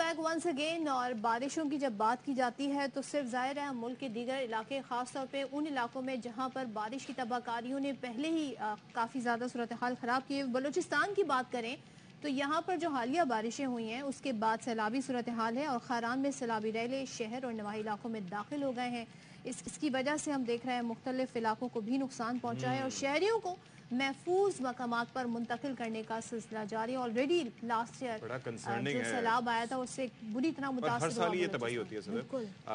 Back once again. اور بارشوں کی جب بات کی جاتی ہے تو صرف ظاہر ہے ملک کے دیگر علاقے، خاص طور پہ ان علاقوں میں جہاں پر بارش کی تباہ کاریوں نے پہلے ہی کافی زیادہ صورتحال خراب کی ہے. بلوچستان کی بات کریں تو یہاں پر جو حالیہ بارشیں ہوئی ہیں اس کے بعد سیلابی صورتحال ہے اور خاران میں سیلابی ریلے شہر اور نواحی علاقوں میں داخل ہو گئے ہیں. اس کی وجہ سے ہم دیکھ رہے ہیں مختلف علاقوں کو بھی نقصان پہنچا ہے اور شہریوں کو محفوظ مقامات پر منتقل کرنے کا سلسلہ جاری. آلریڈی لاسٹ ایئر جو سیلاب آیا تھا اس سے بری طرح متاثر ہوا. ہر سال یہ تباہی ہوتی ہے صدف.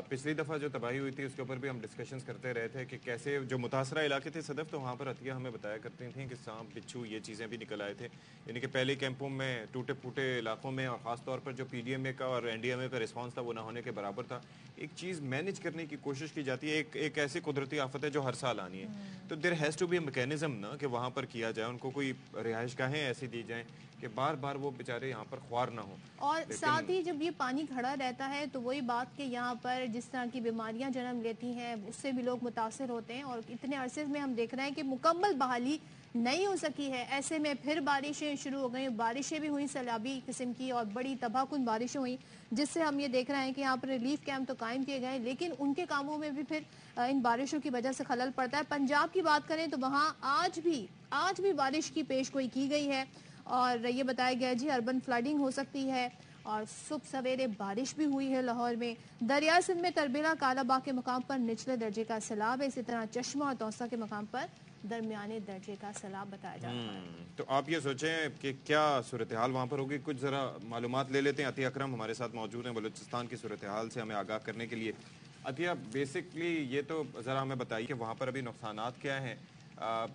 پچھلی دفعہ جو تباہی ہوئی تھی اس کے اوپر بھی ہم ڈسکشنز کرتے رہے تھے کہ کیسے جو متاثرہ علاقے تھے صدف، تو وہاں پر عطیہ ہمیں بتایا کرتی تھیں کہ سانپ بچھو یہ چیزیں بھی نکل آئے تھے. یعنی کہ پہلے کیمپوں میں ٹوٹے پھوٹے علاقوں میں اور خاص طور پر جو پی ڈی ایم اے کا اور این ڈی ایم اے کا رسپانس تھا وہ نہ ہونے کے برابر تھا. ایک چیز مینیج کرنے کی کوشش کی جاتی ہے، ایک ایسی قدرتی آفت ہے جو ہر سال آنی ہے، تو there has to be a mechanism نا کہ وہاں پر کیا جائے، ان کو کوئی رہائش گاہیں ایسی دی جائیں کہ بار بار وہ بیچارے یہاں پر خوار نہ ہوں. اور ساتھ ہی جب یہ پانی کھڑا رہتا ہے تو وہی بات کہ یہاں پر جس طرح کی بیماریاں جنم لیتی ہیں اس سے بھی لوگ متاثر ہوتے ہیں اور اتنے عرصے میں ہم دیکھ رہے ہیں کہ مکمل بحالی نہیں ہو سکی ہے. ایسے میں پھر بارشیں شروع ہو گئیں، بارشیں بھی ہوئیں سیلابی قسم کی اور بڑی تباہ کن بارشیں ہوئیں، جس سے ہم یہ دیکھ رہے ہیں کہ یہاں پر ریلیف کیمپ تو قائم کیے گئے لیکن ان کے کاموں میں بھی پھر ان بارشوں کی وجہ سے خلل پڑتا ہے. پنجاب کی بات کریں تو وہاں آج بھی بارش کی پیش گوئی کی گئی ہے اور یہ بتایا گیا جی اربن فلڈنگ ہو سکتی ہے اور صبح سویرے بارش بھی ہوئی ہے. لاہور میں دریا سندھ میں تربیلا کالا باغ کے مقام پر نچلے درجے کا سیلاب ہے، اسی طرح چشمہ اور توسا کے مقام پر درمیانے درجے کا سیلاب بتایا جا رہا ہے. تو آپ یہ سوچیں کہ کیا صورتحال وہاں پر ہوگی. کچھ ذرا معلومات لے لیتے ہیں. عطیہ اکرم ہمارے ساتھ موجود ہیں بلوچستان کی صورتحال سے ہمیں آگاہ کرنے کے لیے. عطیہ بیسکلی یہ تو ذرا ہمیں بتائیے کہ وہاں پر ابھی نقصانات کیا ہیں،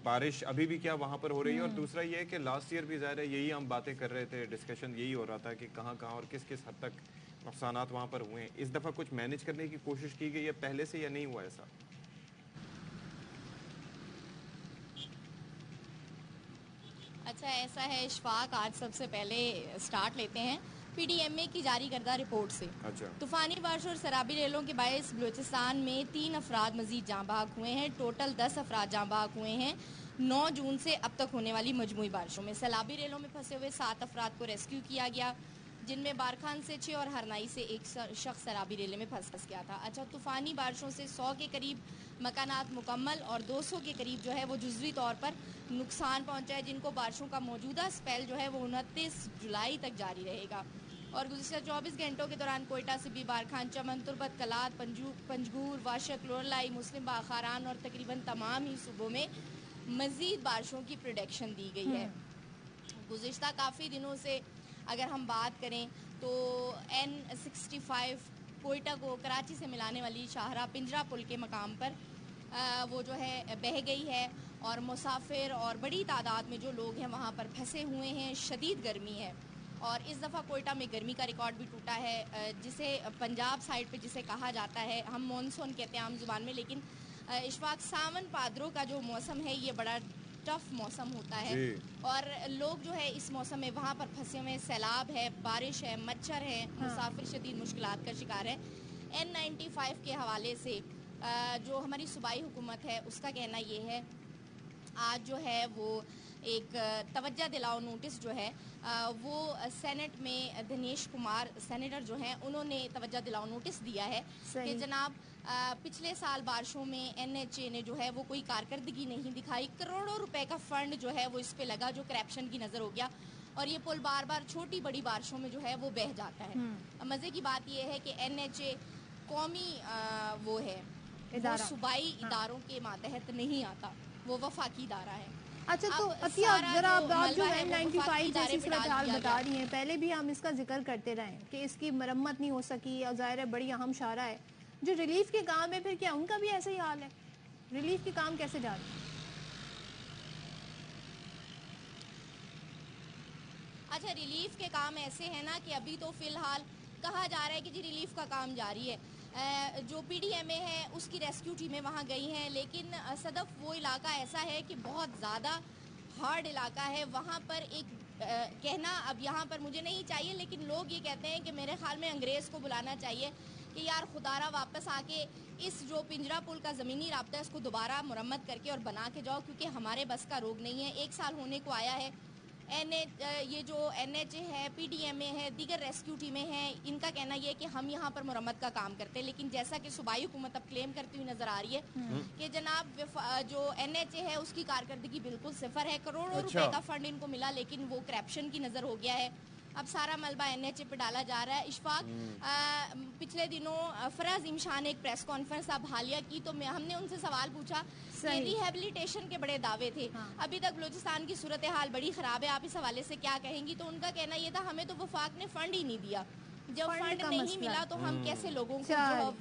بارش ابھی بھی کیا وہاں پر ہو رہی ہے، اور دوسرا یہ ہے کہ لاسٹ ایئر بھی ظاہر ہے یہی ہم باتیں کر رہے تھے، ڈسکشن یہی ہو رہا تھا کہ کہاں کہاں اور کس کس حد تک نقصانات وہاں پر ہوئے ہیں. اس دفعہ کچھ مینیج کرنے کی کوشش کی گئی ہے پہلے سے یا نہیں ہوا ایسا؟ اچھا ایسا ہے اشفاق، آج سب سے پہلے سٹارٹ لیتے ہیں پی ڈی ایم اے کی جاری کردہ رپورٹ سے. طوفانی بارش اور سیلابی ریلوں کے باعث بلوچستان میں 3 افراد مزید جاں بحق ہوئے ہیں. ٹوٹل 10 افراد جاں بحق ہوئے ہیں 9 جون سے اب تک ہونے والی مجموعی بارشوں میں. سیلابی ریلوں میں پھنسے ہوئے 7 افراد کو ریسکیو کیا گیا، جن میں بارکھان سے 6 اور ہرنائی سے 1 شخص سیلابی ریلے میں پھنس گیا تھا. اچھا، طوفانی بارشوں سے 100 کے قریب مکانات مکمل اور 200 کے قریب جو ہے وہ جزوی طور پر نقصان پہنچا ہے، جن کو بارشوں کا موجودہ سپیل جو ہے وہ 29 جولائی تک جاری رہے گا. اور گزشتہ 24 گھنٹوں کے دوران کوئٹہ، سبی، بارکھان، چمن، تربت، کلات، پنجگور، واشک، لورلائی، مسلم باغ، خاران اور تقریباً تمام ہی صوبوں میں مزید بارشوں کی پریڈکشن دی گئی ہے. گزشتہ کافی دنوں سے اگر ہم بات کریں تو N65 کوئٹہ کو کراچی سے ملانے والی شاہراہ پنجرا پل کے مقام پر وہ جو ہے بہہ گئی ہے اور مسافر اور بڑی تعداد میں جو لوگ ہیں وہاں پر پھنسے ہوئے ہیں. شدید گرمی ہے اور اس دفعہ کوئٹہ میں گرمی کا ریکارڈ بھی ٹوٹا ہے، جسے پنجاب سائڈ پہ جسے کہا جاتا ہے، ہم مونسون کہتے ہیں عام زبان میں، لیکن اشفاق ساون پادروں کا جو موسم ہے یہ بڑا ٹف موسم ہوتا ہے اور لوگ جو ہے اس موسم میں وہاں پر پھنسے ہوئے ہیں. سیلاب ہے، بارش ہے، مچھر ہے، مسافر شدید مشکلات کا شکار ہے. N95 کے حوالے سے جو ہماری صوبائی حکومت ہے اس کا کہنا یہ ہے، آج جو ہے وہ ایک توجہ دلاؤ نوٹس جو ہے وہ سینٹ میں دنیش کمار سینیٹر جو ہیں انہوں نے توجہ دلاؤ نوٹس دیا ہے کہ جناب پچھلے سال بارشوں میں NHA نے جو ہے وہ کوئی کارکردگی نہیں دکھائی. کروڑوں روپے کا فنڈ جو ہے وہ اس پہ لگا جو کرپشن کی نظر ہو گیا اور یہ پل بار بار چھوٹی بڑی بارشوں میں جو ہے وہ بہہ جاتا ہے. مزے کی بات یہ ہے کہ NHA قومی وہ ہے، وہ صوبائی اداروں کے ماتحت نہیں آتا، وہ وفاقی ادارہ ہے. اچھا تو عطیہ ذرا آپ جو N95 جیسی صورتحال بتا رہی ہیں، پہلے بھی ہم اس کا ذکر کرتے رہے کہ اس کی مرمت نہیں ہو سکی اور ظاہر ہے بڑی اہم شاہراہ ہے. جو ریلیف کے کام ہے پھر کیا ان کا بھی ایسا ہی حال ہے؟ ریلیف کے کام کیسے جا رہے ہیں؟ اچھا، ریلیف کے کام ایسے ہیں نا کہ ابھی تو فی الحال کہا جا رہا ہے کہ جی ریلیف کا کام جاری ہے. جو پی ڈی ایم اے ہے اس کی ریسکیو ٹیمیں وہاں گئی ہیں، لیکن صدف وہ علاقہ ایسا ہے کہ بہت زیادہ ہارڈ علاقہ ہے. وہاں پر ایک کہنا اب یہاں پر مجھے نہیں چاہیے، لیکن لوگ یہ کہتے ہیں کہ میرے خیال میں انگریز کو بلانا چاہیے کہ یار خدارہ واپس آ کے اس جو پنجرا پل کا زمینی رابطہ ہے اس کو دوبارہ مرمت کر کے اور بنا کے جاؤ، کیونکہ ہمارے بس کا روگ نہیں ہے. 1 سال ہونے کو آیا ہے یہ جو NHA ہے, PDMA ہے, دیگر ریسکیو ٹیمیں ہیں, ان کا کہنا یہ ہے کہ ہم یہاں پر مرمت کا کام کرتے ہیں, لیکن جیسا کہ صوبائی حکومت اب کلیم کرتی ہوئی نظر آ رہی ہے کہ جناب جو NHA ہے اس کی کارکردگی بالکل صفر ہے, کروڑوں روپے کا فنڈ ان کو ملا لیکن وہ کرپشن کی نظر ہو گیا ہے. اب سارا ملبہ NHA پہ ڈالا جا رہا ہے. اشفاق, پچھلے دنوں فرح عظیم شاہ نے ایک پریس کانفرنس اب حالیہ کی تو ہم نے ان سے سوال پوچھا کہ ریہیبلیٹیشن کے بڑے دعوے تھے, ابھی تک بلوچستان کی صورتحال بڑی خراب ہے, آپ اس حوالے سے کیا کہیں گی؟ تو ان کا کہنا یہ تھا ہمیں تو وفاق نے فنڈ ہی نہیں دیا, جب فنڈ نہیں ملا تو ہم کیسے لوگوں کو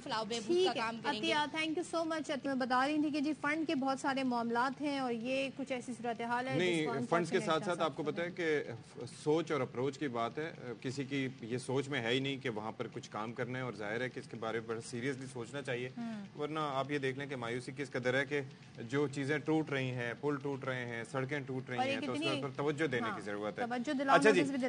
فلاح و بہبود کا کام کریں گے. تھینک یو سو مچ. میں بتا رہی تھی کہ جی فنڈ کے بہت سارے معاملات ہیں اور یہ کچھ ایسی صورتحال ہے. نہیں, فنڈز کے ساتھ ساتھ آپ کو پتہ ہے کہ سوچ اور اپروچ کی بات ہے. کسی کی یہ سوچ میں ہے ہی نہیں کہ وہاں پر کچھ کام کرنا ہے, اور ظاہر ہے کہ اس کے بارے میں بڑا سیریسلی سوچنا چاہیے, ورنہ آپ یہ دیکھ لیں کہ مایوسی کس قدر ہے کہ جو چیزیں ٹوٹ رہی ہیں, پل ٹوٹ رہے ہیں, سڑکیں ٹوٹ رہی ہیں, تو اس پر توجہ دینے کی ضرورت ہے. اچھا جی.